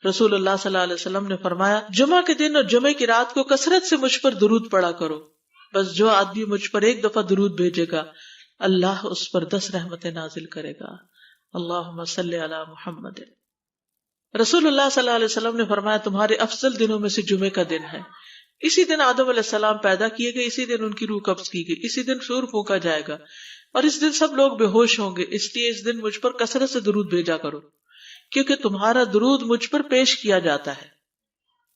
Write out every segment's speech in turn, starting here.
رسول اللہ صلی اللہ علیہ وسلم نے فرمایا جمعہ کے دن اور جمعے کی رات کو کثرت سے مجھ پر درود پڑا کرو، بس جو آدمی مجھ پر ایک دفعہ درود بھیجے گا اللہ اس پر 10 رحمتیں نازل کرے گا۔ اللہم صلی علی محمد۔ رسول اللہ صلی اللہ علیہ وسلم نے فرمایا تمہارے افضل دنوں میں سے جمعے کا دن ہے، اسی دن آدم علیہ السلام پیدا کیے گئے، اسی دن ان کی روح قبض کی گئی، اسی دن سور پھونکا جائے گا اور اس دن سب لوگ بے ہوش ہوں گے، اس لیے اس دن مجھ پر کثرت سے درود بھیجا کرو کیونکہ تمہارا درود مجھ پر پیش کیا جاتا ہے۔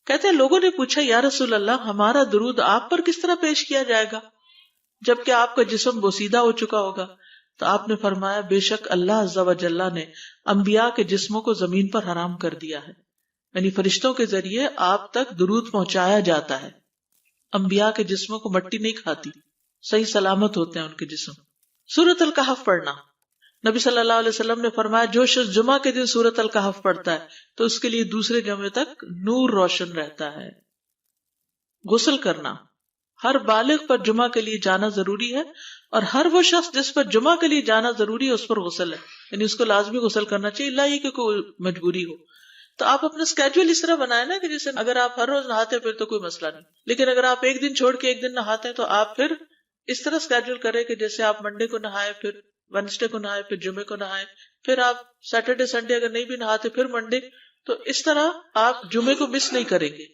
کہتے ہیں لوگوں نے پوچھا یا رسول اللہ ہمارا درود آپ پر کس طرح پیش کیا جائے گا جبکہ آپ کا جسم بوسیدہ ہو چکا ہوگا؟ تو آپ نے فرمایا بے شک اللہ عز و جل نے انبیاء کے جسموں کو زمین پر حرام کر دیا ہے، یعنی فرشتوں کے ذریعے آپ تک درود پہنچایا جاتا ہے۔ انبیاء کے جسموں کو مٹی نہیں کھاتی، صحیح سلامت ہوتے ہیں ان کے جسم۔ سورۃ الکہف پڑھنا، نبی صلی اللہ علیہ وسلم نے فرمایا جو شخص جمعہ کے دن سورۃ الکہف پڑھتا ہے تو اس کے لیے دوسرے جمعے تک نور روشن رہتا ہے۔ غسل کرنا، ہر بالغ پر جمعہ کے لیے جانا ضروری ہے اور ہر وہ شخص جس پر جمعہ کے لیے جانا ضروری ہے اس پر غسل ہے، یعنی اس کو لازمی غسل کرنا چاہیے، اللہ یہ کہ کوئی مجبوری ہو۔ تو آپ اپنا اسکیڈول اس طرح بنائیں نا کہ جیسے اگر آپ ہر روز نہاتے ہیں پھر تو کوئی مسئلہ نہیں، لیکن اگر آپ ایک دن چھوڑ کے ایک دن نہاتے ہیں تو آپ پھر اس طرح اسکیڈول کریں کہ جیسے آپ منڈے کو نہائے، پھر وینسڈے کو نہائے، پھر جمعے کو نہائے، پھر آپ سیٹرڈے سنڈے اگر نہیں بھی نہاتے پھر منڈے، تو اس طرح آپ جمعے کو مس نہیں کریں گے۔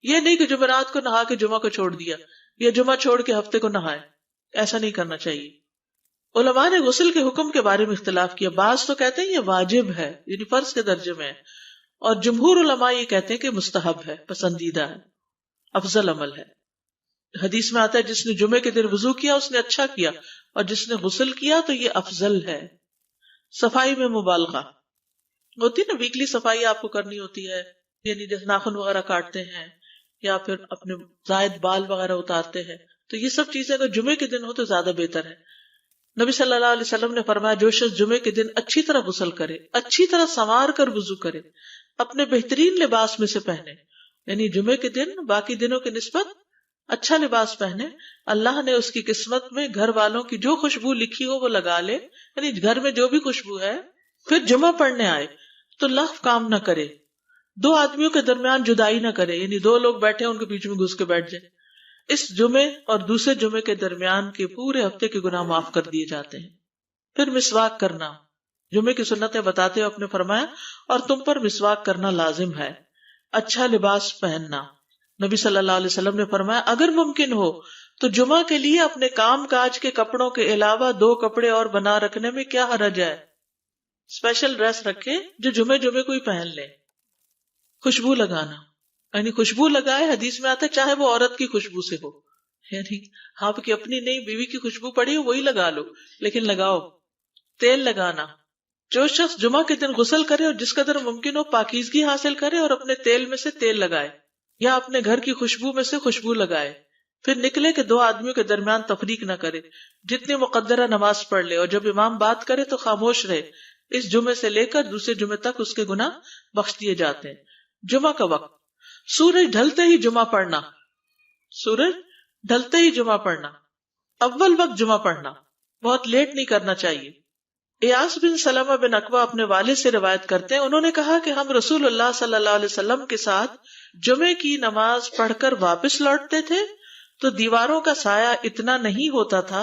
یہ نہیں کہ جمعرات کو نہا کے جمعہ کو چھوڑ دیا یا جمعہ چھوڑ کے ہفتے کو نہائے، ایسا نہیں کرنا چاہیے۔ علماء نے غسل کے حکم کے بارے میں اختلاف کیا، بعض تو کہتے ہیں یہ واجب ہے، یعنی فرض کے درجے میں ہے، اور جمہور علماء یہ کہتے ہیں کہ مستحب ہے، پسندیدہ ہے، افضل عمل ہے۔ حدیث میں آتا ہے جس نے جمعے کے دن وضو کیا اس نے اچھا کیا اور جس نے غسل کیا تو یہ افضل ہے۔ صفائی میں مبالغہ ہوتی ہے نا، ویکلی صفائی آپ کو کرنی ہوتی ہے، یعنی جیسے ناخن وغیرہ کاٹتے ہیں یا پھر اپنے زائد بال وغیرہ اتارتے ہیں، تو یہ سب چیزیں اگر جمعے کے دن ہو تو زیادہ بہتر ہے۔ نبی صلی اللہ علیہ وسلم نے فرمایا جو شخص جمعے کے دن اچھی طرح غسل کرے، اچھی طرح سنوار کر وضو کرے، اپنے بہترین لباس میں سے پہنے، یعنی جمعے کے دن باقی دنوں کی نسبت اچھا لباس پہنے، اللہ نے اس کی قسمت میں گھر والوں کی جو خوشبو لکھی ہو وہ لگا لے، یعنی گھر میں جو بھی خوشبو ہے، پھر جمعہ پڑھنے آئے تو لغو کام نہ کرے، 2 آدمیوں کے درمیان جدائی نہ کرے، یعنی 2 لوگ بیٹھے ان کے بیچ میں گھس کے بیٹھ جائے۔ اس جمعے اور دوسرے جمعے کے درمیان کے پورے ہفتے کے گناہ معاف کر دیے جاتے ہیں۔ پھر مسواک کرنا، جمعے کی سنتیں بتاتے ہوئے آپ نے فرمایا اور تم پر مسواک کرنا لازم ہے۔ اچھا لباس پہننا، نبی صلی اللہ علیہ وسلم نے فرمایا اگر ممکن ہو تو جمعہ کے لیے اپنے کام کاج کے کپڑوں کے علاوہ 2 کپڑے اور بنا رکھنے میں کیا حرج ہے، اسپیشل ڈریس رکھے جو جمعے کو ہی پہن لے۔ خوشبو لگانا، یعنی خوشبو لگائے، حدیث میں آتا ہے چاہے وہ عورت کی خوشبو سے ہو، یعنی آپ کی اپنی نہیں، بیوی کی خوشبو پڑی ہو وہی لگا لو، لیکن لگاؤ۔ تیل لگانا، جو شخص جمعہ کے دن غسل کرے اور جس قدر ممکن ہو پاکیزگی حاصل کرے اور اپنے تیل میں سے تیل لگائے یا اپنے گھر کی خوشبو میں سے خوشبو لگائے، پھر نکلے کہ 2 آدمیوں کے درمیان تفریق نہ کرے، جتنی مقدرہ نماز پڑھ لے اور جب امام بات کرے تو خاموش رہے، اس جمعے سے لے کر دوسرے جمعے تک اس کے گناہ بخش دیے جاتے ہیں۔ جمعہ کا وقت، سورج ڈھلتے ہی جمعہ پڑھنا، سورج ڈھلتے ہی جمعہ پڑھنا، اول وقت جمعہ پڑھنا، بہت لیٹ نہیں کرنا چاہیے۔ ایاس بن سلمہ بن اکوع اپنے والد سے روایت کرتے ہیں، انہوں نے کہا کہ ہم رسول اللہ صلی اللہ علیہ وسلم کے ساتھ جمعے کی نماز پڑھ کر واپس لوٹتے تھے تو دیواروں کا سایہ اتنا نہیں ہوتا تھا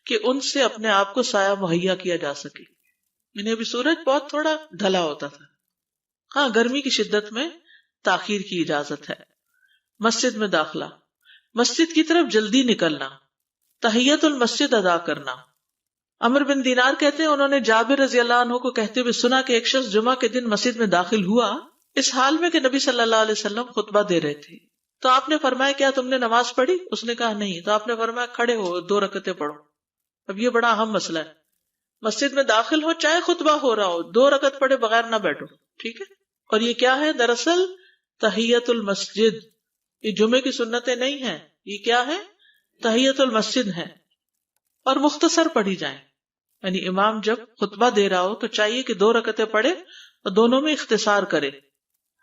کہ ان سے اپنے آپ کو سایہ مہیا کیا جا سکے، یعنی ابھی سورج بہت تھوڑا ڈھلا ہوتا تھا۔ ہاں، گرمی کی شدت میں تاخیر کی اجازت ہے۔ مسجد میں داخلہ، مسجد کی طرف جلدی نکلنا، تحیت المسجد ادا کرنا۔ عمر بن دینار کہتے ہیں انہوں نے جابر رضی اللہ عنہ کو کہتے ہوئے سنا کہ ایک شخص جمعہ کے دن مسجد میں داخل ہوا اس حال میں کہ نبی صلی اللہ علیہ وسلم خطبہ دے رہے تھے، تو آپ نے فرمایا کیا تم نے نماز پڑھی؟ اس نے کہا نہیں، تو آپ نے فرمایا کھڑے ہو 2 رکعتیں پڑھو۔ اب یہ بڑا اہم مسئلہ ہے، مسجد میں داخل ہو چاہے خطبہ ہو رہا ہو 2 رکعت پڑھے بغیر نہ بیٹھو، ٹھیک ہے؟ اور یہ کیا ہے؟ دراصل تحیت المسجد، یہ جمعے کی سنتیں نہیں ہیں، یہ کیا ہے؟ تحیت المسجد ہے، اور مختصر پڑھی جائیں، یعنی امام جب خطبہ دے رہا ہو تو چاہیے کہ 2 رکعتیں پڑھے اور دونوں میں اختصار کرے۔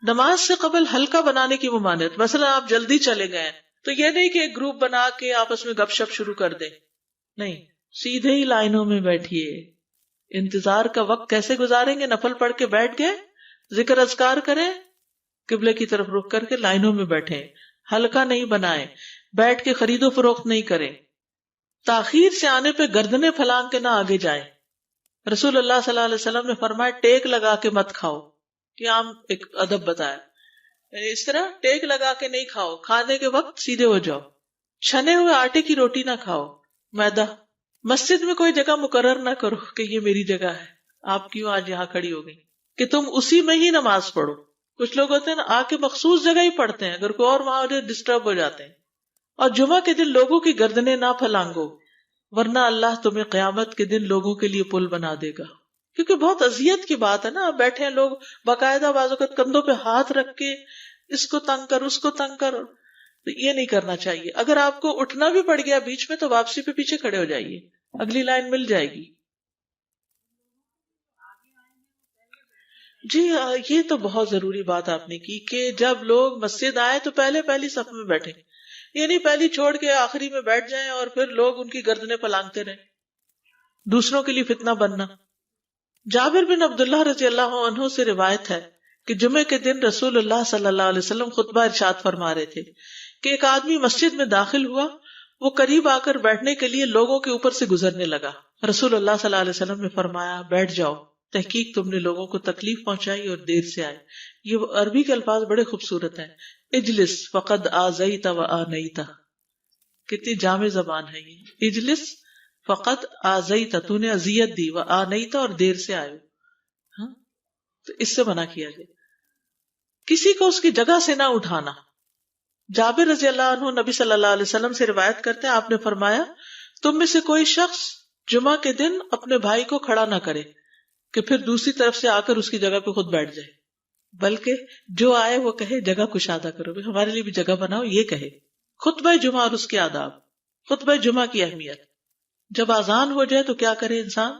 نماز سے قبل ہلکا بنانے کی ممانعت، مثلا آپ جلدی چلے گئے تو یہ نہیں کہ ایک گروپ بنا کے آپس میں گپ شپ شروع کر دیں، نہیں، سیدھے ہی لائنوں میں بیٹھیے۔ انتظار کا وقت کیسے گزاریں گے؟ نفل پڑھ کے بیٹھ گئے، ذکر اذکار کریں، قبلے کی طرف رخ کر کے لائنوں میں بیٹھیں، حلقہ نہیں بنائیں، بیٹھ کے خرید و فروخت نہیں کریں، تاخیر سے آنے پہ گردنیں پھلانگ کے نہ آگے جائیں۔ رسول اللہ صلی اللہ علیہ وسلم نے فرمایا ٹیک لگا کے مت کھاؤ، یہ عام ایک ادب بتایا، یعنی اس طرح ٹیک لگا کے نہیں کھاؤ، کھانے کے وقت سیدھے ہو جاؤ۔ چھنے ہوئے آٹے کی روٹی نہ کھاؤ، میدا۔ مسجد میں کوئی جگہ مقرر نہ کرو کہ یہ میری جگہ ہے، آپ کیوں آج یہاں کھڑی ہو گئی، کہ تم اسی میں ہی نماز پڑھو۔ کچھ لوگ ہوتے ہیں نا آ کے مخصوص جگہ ہی پڑھتے ہیں، اگر کوئی اور وہاں ہو جائے ڈسٹرب ہو جاتے ہیں۔ اور جمعہ کے دن لوگوں کی گردنیں نہ پھلانگو، ورنہ اللہ تمہیں قیامت کے دن لوگوں کے لیے پل بنا دے گا۔ کیونکہ بہت اذیت کی بات ہے نا، بیٹھے ہیں لوگ باقاعدہ بعض اوقات کندھوں پہ ہاتھ رکھ کے اس کو تنگ کر اس کو تنگ کر، تو یہ نہیں کرنا چاہیے۔ اگر آپ کو اٹھنا بھی پڑ گیا بیچ میں تو واپسی پہ پیچھے کھڑے ہو جائیے، اگلی لائن مل جائے گی۔ جی یہ تو بہت ضروری بات آپ نے کی کہ جب لوگ مسجد آئے تو پہلی صف میں بیٹھے، یہ نہیں پہلی چھوڑ کے آخری میں بیٹھ جائیں اور پھر لوگ ان کی گردنیں پلانگتے رہیں، دوسروں کے لیے فتنہ بننا۔ جابر بن عبداللہ رضی اللہ عنہ سے روایت ہے کہ جمعے کے دن رسول اللہ صلی اللہ علیہ وسلم خطبہ ارشاد فرما رہے تھے کہ ایک آدمی مسجد میں داخل ہوا، وہ قریب آ کر بیٹھنے کے لیے لوگوں کے اوپر سے گزرنے لگا۔ رسول اللہ صلی اللہ علیہ وسلم نے فرمایا بیٹھ جاؤ، تحقیق تم نے لوگوں کو تکلیف پہنچائی اور دیر سے آئے۔ یہ عربی کے الفاظ بڑے خوبصورت ہیں، اجلس فقد آذیت و آنیت، کتنی جامع زبان ہے یہ، اجلس فقط آذیت، تو نے اذیت دی، و آنیت اور دیر سے آئے، ہاں تو اس سے منع کیا گیا۔ کسی کو اس کی جگہ سے نہ اٹھانا۔ جابر رضی اللہ عنہ نبی صلی اللہ علیہ وسلم سے روایت کرتے ہیں، آپ نے فرمایا تم میں سے کوئی شخص جمعہ کے دن اپنے بھائی کو کھڑا نہ کرے کہ پھر دوسری طرف سے آ کر اس کی جگہ پہ خود بیٹھ جائے، بلکہ جو آئے وہ کہے جگہ کشادہ کرو، ہمارے لیے بھی جگہ بناؤ، یہ کہے۔ خطبہ جمعہ اور اس کے آداب۔ خطبہ جمعہ کی اہمیت، جب اذان ہو جائے تو کیا کرے انسان؟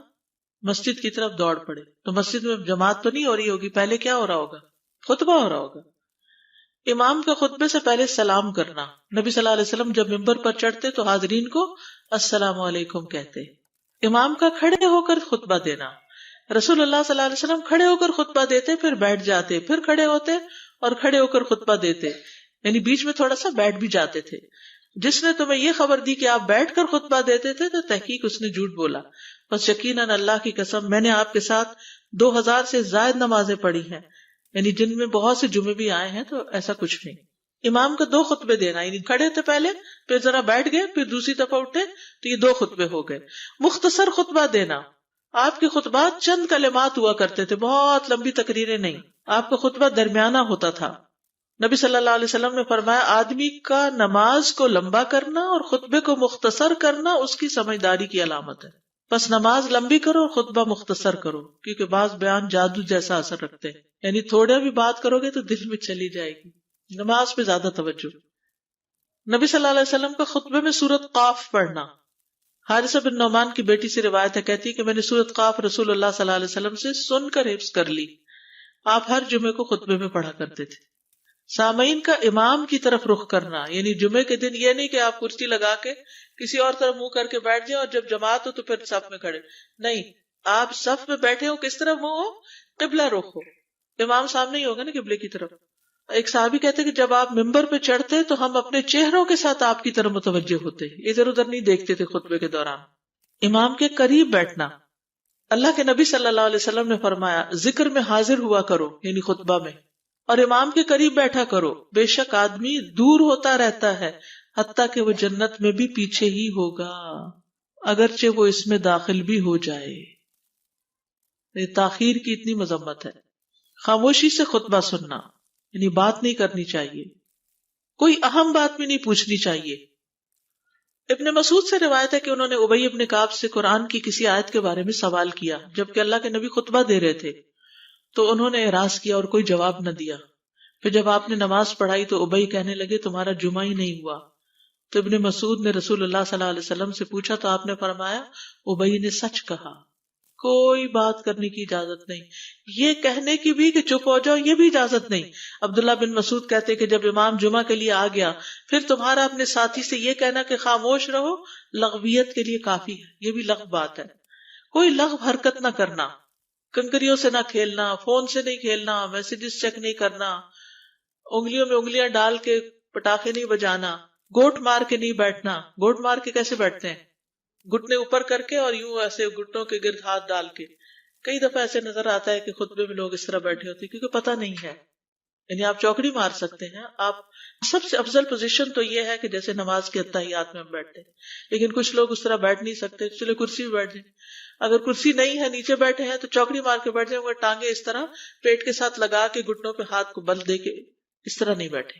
مسجد کی طرف دوڑ پڑے۔ تو مسجد میں جماعت تو نہیں ہو رہی ہوگی، پہلے کیا ہو رہا ہوگا؟ خطبہ ہو رہا ہوگا۔ امام کا خطبے سے پہلے سلام کرنا۔ نبی صلی اللہ علیہ وسلم جب ممبر پر چڑھتے تو حاضرین کو السلام علیکم کہتے۔ امام کا کھڑے ہو کر خطبہ دینا۔ رسول اللہ صلی اللہ علیہ وسلم کھڑے ہو کر خطبہ دیتے، پھر بیٹھ جاتے، پھر کھڑے ہوتے اور کھڑے ہو کر خطبہ دیتے، یعنی بیچ میں تھوڑا سا بیٹھ بھی جاتے تھے۔ جس نے تمہیں یہ خبر دی کہ آپ بیٹھ کر خطبہ دیتے تھے تو تحقیق اس نے جھوٹ بولا، بس یقیناً اللہ کی قسم میں نے آپ کے ساتھ 2000 سے زائد نمازیں پڑھی ہیں، یعنی جن میں بہت سے جمعے بھی آئے ہیں، تو ایسا کچھ نہیں۔ امام کا 2 خطبے دینا، یعنی کھڑے تھے پہلے، پھر ذرا بیٹھ گئے، پھر دوسری دفعہ اٹھے تو یہ 2 خطبے ہو گئے۔ مختصر خطبہ دینا۔ آپ کے خطبات چند کلمات ہوا کرتے تھے، بہت لمبی تقریریں نہیں، آپ کا خطبہ درمیانہ ہوتا تھا۔ نبی صلی اللہ علیہ وسلم نے فرمایا آدمی کا نماز کو لمبا کرنا اور خطبے کو مختصر کرنا اس کی سمجھداری کی علامت ہے۔ بس نماز لمبی کرو اور خطبہ مختصر کرو، کیونکہ بعض بیان جادو جیسا اثر رکھتے ہیں، یعنی تھوڑا بھی بات کرو گے تو دل میں چلی جائے گی۔ نماز پہ زیادہ توجہ۔ نبی صلی اللہ علیہ وسلم کا خطبے میں سورۃ قاف پڑھنا۔ حارثہ بن نعمان کی بیٹی سے روایت ہے، کہتی ہے کہ میں نے سورۃ قاف رسول اللہ صلی اللہ علیہ وسلم سے سن کر حفظ کر لی۔ آپ ہر جمعے کو خطبے میں پڑھا کرتے تھے۔ سامعین کا امام کی طرف رخ کرنا، یعنی جمعے کے دن یہ نہیں کہ آپ کرسی لگا کے کسی اور طرف منہ کر کے بیٹھ جائیں اور جب جماعت ہو تو پھر صف میں کھڑے، نہیں، آپ صف میں بیٹھے ہو، کس طرف منہ ہو؟ قبلہ رخ ہو، امام سامنے ہی ہوگا نا قبلے کی طرف۔ ایک صحابی کہتے کہ جب آپ ممبر پہ چڑھتے تو ہم اپنے چہروں کے ساتھ آپ کی طرف متوجہ ہوتے، ادھر ادھر نہیں دیکھتے تھے خطبے کے دوران۔ امام کے قریب بیٹھنا۔ اللہ کے نبی صلی اللہ علیہ وسلم نے فرمایا ذکر میں حاضر ہوا کرو، یعنی خطبہ میں، اور امام کے قریب بیٹھا کرو، بے شک آدمی دور ہوتا رہتا ہے حتیٰ کہ وہ جنت میں بھی پیچھے ہی ہوگا اگرچہ وہ اس میں داخل بھی ہو جائے۔ یہ تاخیر کی اتنی مذمت ہے۔ خاموشی سے خطبہ سننا، یعنی بات نہیں کرنی چاہیے، کوئی اہم بات بھی نہیں پوچھنی چاہیے۔ ابن مسعود سے روایت ہے کہ انہوں نے ابی ابن کعب سے قرآن کی کسی آیت کے بارے میں سوال کیا جبکہ اللہ کے نبی خطبہ دے رہے تھے، تو انہوں نے اعراض کیا اور کوئی جواب نہ دیا۔ پھر جب آپ نے نماز پڑھائی تو ابی کہنے لگے تمہارا جمعہ ہی نہیں ہوا۔ تو ابن مسعود نے رسول اللہ صلی اللہ علیہ وسلم سے پوچھا تو آپ نے فرمایا ابی نے سچ کہا، کوئی بات کرنے کی اجازت نہیں، یہ کہنے کی بھی کہ چپ ہو جاؤ یہ بھی اجازت نہیں۔ عبداللہ بن مسعود کہتے کہ جب امام جمعہ کے لیے آ گیا پھر تمہارا اپنے ساتھی سے یہ کہنا کہ خاموش رہو لغویت کے لیے کافی ہے، یہ بھی لغو بات ہے۔ کوئی لغو حرکت نہ کرنا، کنکریوں سے نہ کھیلنا، فون سے نہیں کھیلنا، میسیجز چیک نہیں کرنا، انگلیوں میں انگلیاں ڈال کے پٹاخے نہیں بجانا، گوٹ مار کے نہیں بیٹھنا. گوٹ مار کے کیسے بیٹھتے ہیں؟ گھٹنے اوپر کر کے اور یوں ایسے گھٹنوں کے گرد ہاتھ ڈال کے. کئی دفعہ ایسے نظر آتا ہے کہ خطبے میں لوگ اس طرح بیٹھے ہوتے ہیں کیونکہ پتہ نہیں ہے. یعنی آپ چوکڑی مار سکتے ہیں. آپ سب سے افضل پوزیشن تو یہ ہے کہ جیسے نماز کے اتحیات میں ہم بیٹھتے ہیں، لیکن کچھ لوگ اس طرح بیٹھ نہیں سکتے، چلے کرسی میں بیٹھ جائیں. اگر کرسی نہیں ہے، نیچے بیٹھے ہیں تو چوکڑی مار کے بیٹھ جائیں، مگر ٹانگیں اس طرح پیٹ کے ساتھ لگا کے گھٹنوں پہ ہاتھ کو بل دے کے اس طرح نہیں بیٹھے.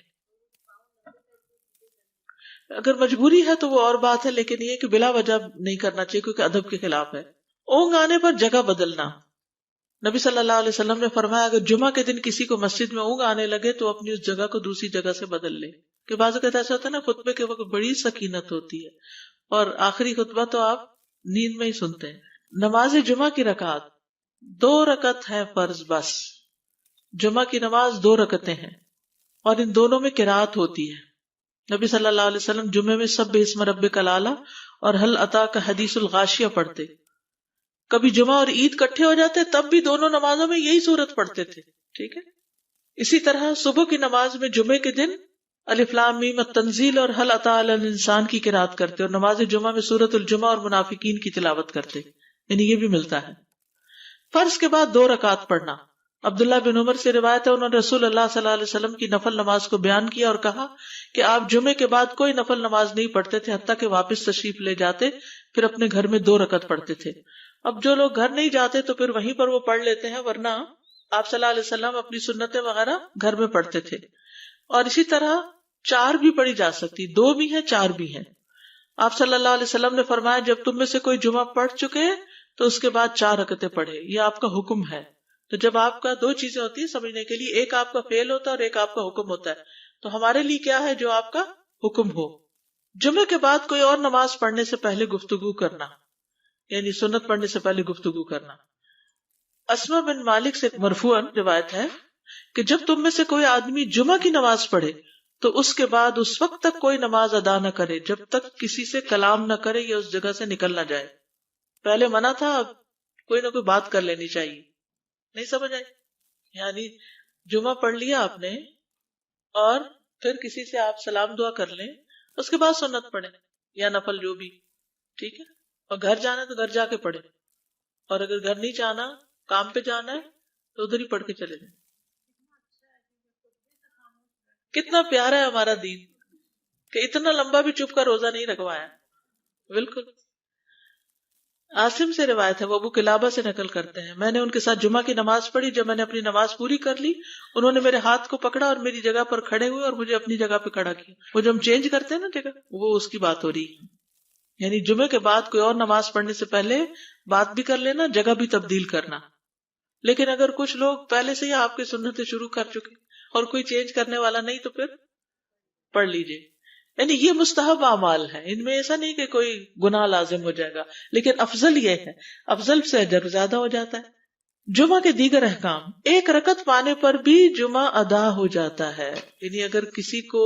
اگر مجبوری ہے تو وہ اور بات ہے، لیکن یہ کہ بلا وجہ نہیں کرنا چاہیے کیونکہ ادب کے خلاف ہے. اونگ آنے پر جگہ بدلنا. نبی صلی اللہ علیہ وسلم نے فرمایا اگر جمعہ کے دن کسی کو مسجد میں اونگ آنے لگے تو اپنی اس جگہ کو دوسری جگہ سے بدل لے. کہ بعض اوقات ایسا ہوتا ہے نا، خطبے کے وقت بڑی سکینت ہوتی ہے اور آخری خطبہ تو آپ نیند میں ہی سنتے ہیں. نماز جمعہ کی رکعت 2 رکعت ہے فرض بس. جمعہ کی نماز 2 رکعتیں ہیں اور ان دونوں میں قرات ہوتی ہے. نبی صلی اللہ علیہ وسلم جمعے میں سبح اسم ربک الاعلی اور هل اتاک حدیث الغاشیہ پڑھتے. کبھی جمعہ اور عید کٹھے ہو جاتے تب بھی دونوں نمازوں میں یہی سورت پڑھتے تھے. ٹھیک ہے. اسی طرح صبح کی نماز میں جمعے کے دن الف لام میم التنزیل اور هل اتی علی الانسان کی قرات کرتے اور نماز جمعہ میں سورۃ الجمعہ اور منافقین کی تلاوت کرتے. یعنی یہ بھی ملتا ہے. فرض کے بعد 2 رکعت پڑھنا. عبداللہ بن عمر سے روایت ہے انہوں نے رسول اللہ صلی اللہ علیہ وسلم کی نفل نماز کو بیان کیا اور کہا کہ آپ جمعے کے بعد کوئی نفل نماز نہیں پڑھتے تھے حتیٰ کہ واپس تشریف لے جاتے پھر اپنے گھر میں 2 رکعت پڑھتے تھے. اب جو لوگ گھر نہیں جاتے تو پھر وہیں پر وہ پڑھ لیتے ہیں، ورنہ آپ صلی اللہ علیہ وسلم اپنی سنتیں وغیرہ گھر میں پڑھتے تھے. اور اسی طرح 4 بھی پڑھی جا سکتی، 2 بھی ہیں 4 بھی ہیں. آپ صلی اللہ علیہ وسلم نے فرمایا جب تم میں سے کوئی جمعہ پڑھ چکے تو اس کے بعد 4 رکعتیں پڑھے. یہ آپ کا حکم ہے. تو جب آپ کا 2 چیزیں ہوتی ہیں سمجھنے کے لیے، ایک آپ کا فعل ہوتا ہے اور ایک آپ کا حکم ہوتا ہے. تو ہمارے لیے کیا ہے؟ جو آپ کا حکم ہو. جمعے کے بعد کوئی اور نماز پڑھنے سے پہلے گفتگو کرنا، یعنی سنت پڑھنے سے پہلے گفتگو کرنا. اسما بن مالک سے مرفوعاً روایت ہے کہ جب تم میں سے کوئی آدمی جمعہ کی نماز پڑھے تو اس کے بعد اس وقت تک کوئی نماز ادا نہ کرے جب تک کسی سے کلام نہ کرے یا اس جگہ سے نکل نہ جائے. پہلے منع تھا، اب کوئی نہ کوئی بات کر لینی چاہیے. نہیں سمجھ آئی؟ یعنی جمعہ پڑھ لیا آپ نے اور پھر کسی سے آپ سلام دعا کر لیں، اس کے بعد سنت پڑھیں یا نفل جو بھی. ٹھیک ہے. اور گھر جانا ہے تو گھر جا کے پڑھیں، اور اگر گھر نہیں جانا، کام پہ جانا ہے تو ادھر ہی پڑھ کے چلے جائیں. کتنا پیارا ہے ہمارا دین کہ اتنا لمبا بھی چپ کا روزہ نہیں رکھوایا. بالکل. عاصم سے روایت ہے، وہ ابو قلابہ سے نقل کرتے ہیں، میں نے ان کے ساتھ جمعہ کی نماز پڑھی. جب میں نے اپنی نماز پوری کر لی انہوں نے میرے ہاتھ کو پکڑا اور میری جگہ پر کھڑے ہوئے اور مجھے اپنی جگہ پہ کھڑا کیا. وہ جو ہم چینج کرتے ہیں نا جگہ، وہ اس کی بات ہو رہی ہے. یعنی جمعے کے بعد کوئی اور نماز پڑھنے سے پہلے بات بھی کر لینا، جگہ بھی تبدیل کرنا. لیکن اگر کچھ لوگ پہلے سے ہی آپ کی سنتیں شروع کر چکے اور کوئی چینج کرنے والا نہیں تو پھر پڑھ لیجئے. یعنی یہ مستحب اعمال ہے، ان میں ایسا نہیں کہ کوئی گناہ لازم ہو جائے گا، لیکن افضل یہ ہے، افضل سے اجر زیادہ ہو جاتا ہے. جمعہ کے دیگر احکام. 1 رکعت پانے پر بھی جمعہ ادا ہو جاتا ہے. یعنی اگر کسی کو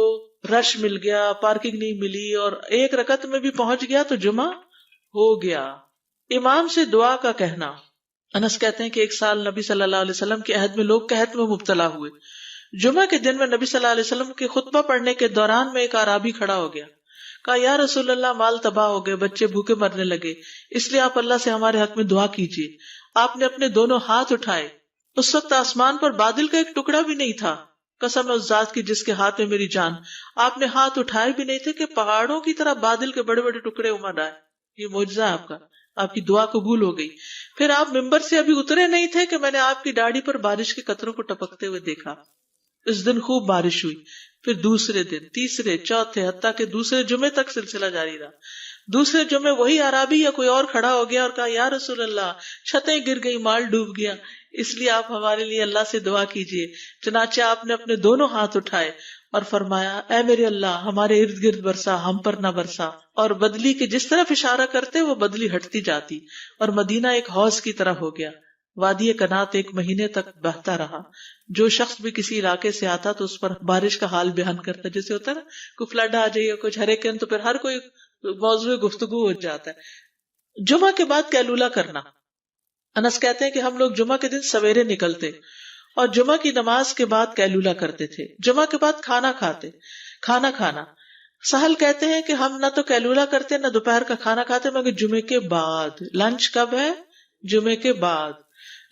رش مل گیا، پارکنگ نہیں ملی اور 1 رکعت میں بھی پہنچ گیا تو جمعہ ہو گیا. امام سے دعا کا کہنا. انس کہتے ہیں کہ ایک سال نبی صلی اللہ علیہ وسلم کے عہد میں لوگ قحط میں مبتلا ہوئے. جمعہ کے دن میں نبی صلی اللہ علیہ وسلم کے خطبہ پڑھنے کے دوران میں ایک اعرابی کھڑا ہو گیا. کہا یا رسول اللہ، مال تباہ ہو گئے، بچے بھوکے مرنے لگے، اس لیے آپ اللہ سے ہمارے حق میں دعا کیجیے. آپ نے اپنے دونوں ہاتھ اٹھائے. اس وقت آسمان پر بادل کا ایک ٹکڑا بھی نہیں تھا. قسم ہے اس ذات کی جس کے ہاتھ میں میری جان، آپ نے ہاتھ اٹھائے بھی نہیں تھے کہ پہاڑوں کی طرح بادل کے بڑے بڑے ٹکڑے امڑ آئے. یہ معجزہ ہے آپ کا، آپ کی دعا قبول ہو گئی. پھر آپ ممبر سے ابھی اترے نہیں تھے کہ میں نے آپ کی داڑھی پر بارش کے قطروں کو ٹپکتے ہوئے دیکھا. اس دن خوب بارش ہوئی. پھر دوسرے دن، تیسرے، چوتھے، حتیٰ کہ دوسرے جمعے تک سلسلہ جاری رہا. دوسرے جمعے وہی عربی یا کوئی اور کھڑا ہو گیا اور کہا یا رسول اللہ، چھتیں گر گئی، مال ڈوب گیا، اس لیے آپ ہمارے لیے اللہ سے دعا کیجیے. چنانچہ آپ نے اپنے دونوں ہاتھ اٹھائے اور فرمایا اے میرے اللہ، ہمارے ارد گرد برسا، ہم پر نہ برسا. اور بدلی کے جس طرف اشارہ کرتے وہ بدلی ہٹتی جاتی اور مدینہ ایک حوض کی طرح ہو گیا. وادی کنات 1 مہینے تک بہتا رہا. جو شخص بھی کسی علاقے سے آتا تو اس پر بارش کا حال بیان کرتا، جیسے ہوتا ہے نا کوئی فلڈ آ جائے یا کچھ ہریکین، تو پھر ہر کوئی موضوع گفتگو ہو جاتا ہے. جمعہ کے بعد قیلولہ کرنا. انس کہتے ہیں کہ ہم لوگ جمعہ کے دن سویرے نکلتے اور جمعہ کی نماز کے بعد قیلولہ کرتے تھے، جمعہ کے بعد کھانا کھانا. سہل کہتے ہیں کہ ہم نہ تو قیلولہ کرتے نہ دوپہر کا کھانا کھاتے مگر جمعے کے بعد. لنچ کب ہے؟ جمعے کے بعد.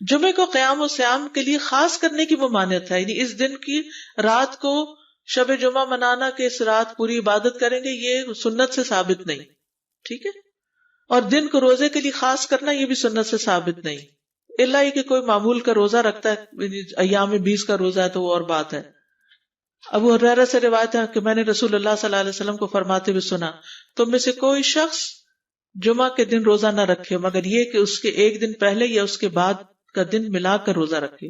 جمعے کو قیام و سیام کے لیے خاص کرنے کی ممانعت ہے، یعنی اس دن کی رات کو شب جمعہ منانا کہ اس رات پوری عبادت کریں گے، یہ سنت سے ثابت نہیں. ٹھیک ہے. اور دن کو روزے کے لیے خاص کرنا یہ بھی سنت سے ثابت نہیں، الا یہ کہ کوئی معمول کا روزہ رکھتا ہے، ایام 20 کا روزہ ہے تو وہ اور بات ہے. ابو ہریرہ سے روایت ہے کہ میں نے رسول اللہ صلی اللہ علیہ وسلم کو فرماتے ہوئے سنا، تم میں سے کوئی شخص جمعہ کے دن روزہ نہ رکھے مگر یہ کہ اس کے ایک دن پہلے یا اس کے بعد کا دن ملا کر روزہ رکھے.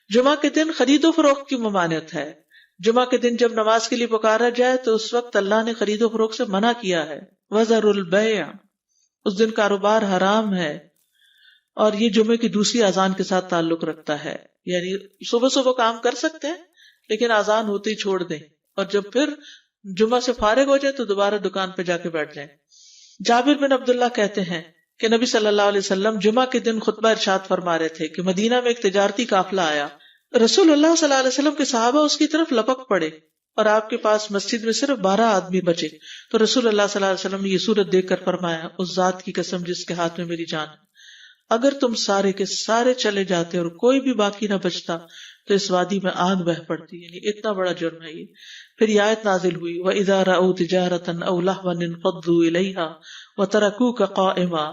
جمعہ کے دن خرید و فروخت کی ممانعت ہے. جمعہ کے دن جب نماز کے لیے پکارا جائے تو اس وقت اللہ نے خرید و فروخت سے منع کیا ہے. وَذَرُوا الْبَيْعَ، اس دن کاروبار حرام ہے. اور یہ جمعے کی دوسری اذان کے ساتھ تعلق رکھتا ہے، یعنی صبح صبح کام کر سکتے ہیں لیکن اذان ہوتے ہی چھوڑ دیں، اور جب پھر جمعہ سے فارغ ہو جائے تو دوبارہ دکان پہ جا کے بیٹھ جائیں. جابر بن عبداللہ کہتے ہیں کہ نبی صلی اللہ علیہ وسلم جمعہ کے دن خطبہ ارشاد فرما رہے تھے کہ مدینہ میں ایک تجارتی قافلہ آیا. رسول اللہ صلی اللہ علیہ وسلم کے صحابہ اس کی طرف لپک پڑے اور آپ کے پاس مسجد میں صرف 12 آدمی بچے. تو رسول اللہ صلی اللہ علیہ وسلم نے یہ صورت دیکھ کر فرمایا، اس ذات کی قسم جس کے ہاتھ میں میری جان ہے، اگر تم سارے کے سارے چلے جاتے اور کوئی بھی باقی نہ بچتا تو اس وادی میں آگ بہ پڑتی. یعنی اتنا بڑا جرم ہے یہ. پھر یہ آیت نازل ہوئی، وَإِذَا رَأَوْا تِجَارَةً أَوْ لَهْوًا انفضوا إِلَيْهَا وَتَرَكُوكَ قَائِمًا.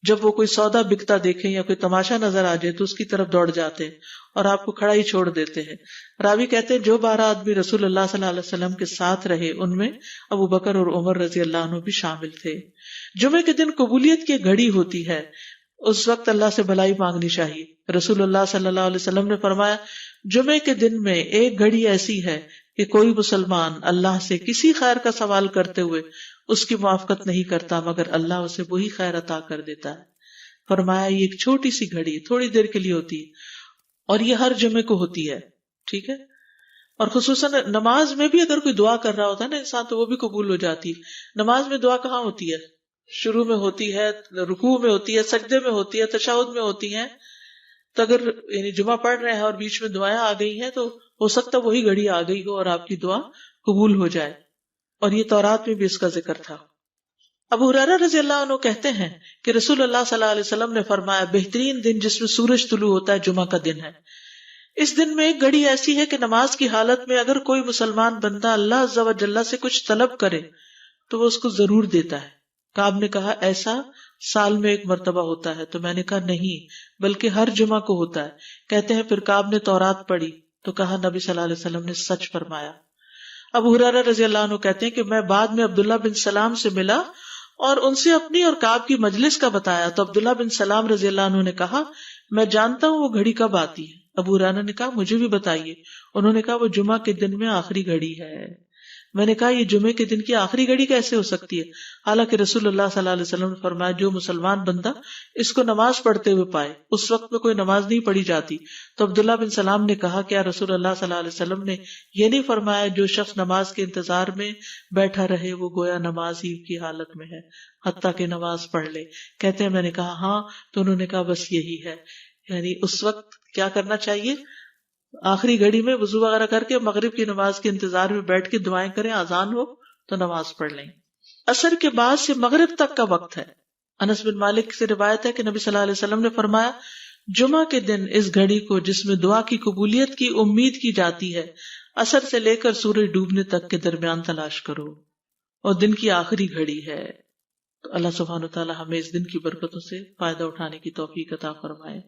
جب وہ کوئی سودا بکتا دیکھیں یا کوئی تماشا نظر آ جائے تو اس کی طرف دوڑ جاتے ہیں اور آپ کو کھڑا ہی چھوڑ دیتے ہیں. راوی کہتے ہیں جو 12 آدمی رسول اللہ صلی اللہ علیہ وسلم کے ساتھ رہے ان میں ابو بکر اور عمر رضی اللہ عنہ بھی شامل تھے. جمعے کے دن قبولیت کی گھڑی ہوتی ہے، اس وقت اللہ سے بھلائی مانگنی چاہیے. رسول اللہ صلی اللہ علیہ وسلم نے فرمایا، جمعے کے دن میں ایک گھڑی ایسی ہے کہ کوئی مسلمان اللہ سے کسی خیر کا سوال کرتے ہوئے اس کی موافقت نہیں کرتا مگر اللہ اسے وہی خیر عطا کر دیتا ہے. فرمایا یہ ایک چھوٹی سی گھڑی تھوڑی دیر کے لیے ہوتی ہے اور یہ ہر جمعے کو ہوتی ہے. ٹھیک ہے. اور خصوصاً نماز میں بھی اگر کوئی دعا کر رہا ہوتا ہے نا انسان تو وہ بھی قبول ہو جاتی ہے. نماز میں دعا کہاں ہوتی ہے؟ شروع میں ہوتی ہے، رکوع میں ہوتی ہے، سجدے میں ہوتی ہے، تشہد میں ہوتی ہیں. تو اگر یعنی جمعہ پڑھ رہے ہیں اور بیچ میں دعائیں آ گئی ہیں تو ہو سکتا وہی گھڑی آ گئی ہو اور آپ کی دعا قبول ہو جائے. اور یہ تورات میں بھی اس کا ذکر تھا. ابو ہریرہ رضی اللہ عنہ کہتے ہیں کہ رسول اللہ صلی اللہ علیہ وسلم نے فرمایا، بہترین دن جس میں سورج طلوع ہوتا ہے جمعہ کا دن ہے. اس دن میں ایک گھڑی ایسی ہے کہ نماز کی حالت میں اگر کوئی مسلمان بندہ اللہ عز و جل سے کچھ طلب کرے تو وہ اس کو ضرور دیتا ہے. کعب نے کہا ایسا سال میں ایک مرتبہ ہوتا ہے؟ تو میں نے کہا نہیں بلکہ ہر جمعہ کو ہوتا ہے. کہتے ہیں پھر کعب نے تورات پڑھی تو کہا نبی صلی اللہ علیہ وسلم نے سچ فرمایا. ابو ہریرہ رضی اللہ عنہ کہتے ہیں کہ میں بعد میں عبداللہ بن سلام سے ملا اور ان سے اپنی اور کعب کی مجلس کا بتایا تو عبداللہ بن سلام رضی اللہ عنہ نے کہا میں جانتا ہوں وہ گھڑی کب آتی ہے. ابو ہریرہ نے کہا مجھے بھی بتائیے. انہوں نے کہا وہ جمعہ کے دن میں آخری گھڑی ہے. میں نے کہا یہ جمعے کے دن کی آخری گھڑی کیسے ہو سکتی ہے، حالانکہ رسول اللہ صلی اللہ علیہ وسلم نے فرمایا جو مسلمان بندہ اس کو نماز پڑھتے ہوئے پائے. اس وقت میں کوئی نماز نہیں پڑھی جاتی. تو عبداللہ بن سلام نے کہا کیا رسول اللہ صلی اللہ علیہ وسلم نے یہ نہیں فرمایا جو شخص نماز کے انتظار میں بیٹھا رہے وہ گویا نماز ہی کی حالت میں ہے حتیٰ کہ نماز پڑھ لے. کہتے ہیں میں نے کہا ہاں. تو انہوں نے کہا بس یہی ہے، یعنی اس وقت کیا کرنا چاہیے، آخری گھڑی میں وضو وغیرہ کر کے مغرب کی نماز کے انتظار میں بیٹھ کے دعائیں کریں، اذان ہو تو نماز پڑھ لیں. عصر کے بعد سے مغرب تک کا وقت ہے. انس بن مالک سے روایت ہے کہ نبی صلی اللہ علیہ وسلم نے فرمایا جمعہ کے دن اس گھڑی کو جس میں دعا کی قبولیت کی امید کی جاتی ہے عصر سے لے کر سورج ڈوبنے تک کے درمیان تلاش کرو اور دن کی آخری گھڑی ہے. تو اللہ سبحانہ وتعالی ہمیں اس دن کی برکتوں سے فائدہ اٹھانے کی توفیق عطا فرمائے.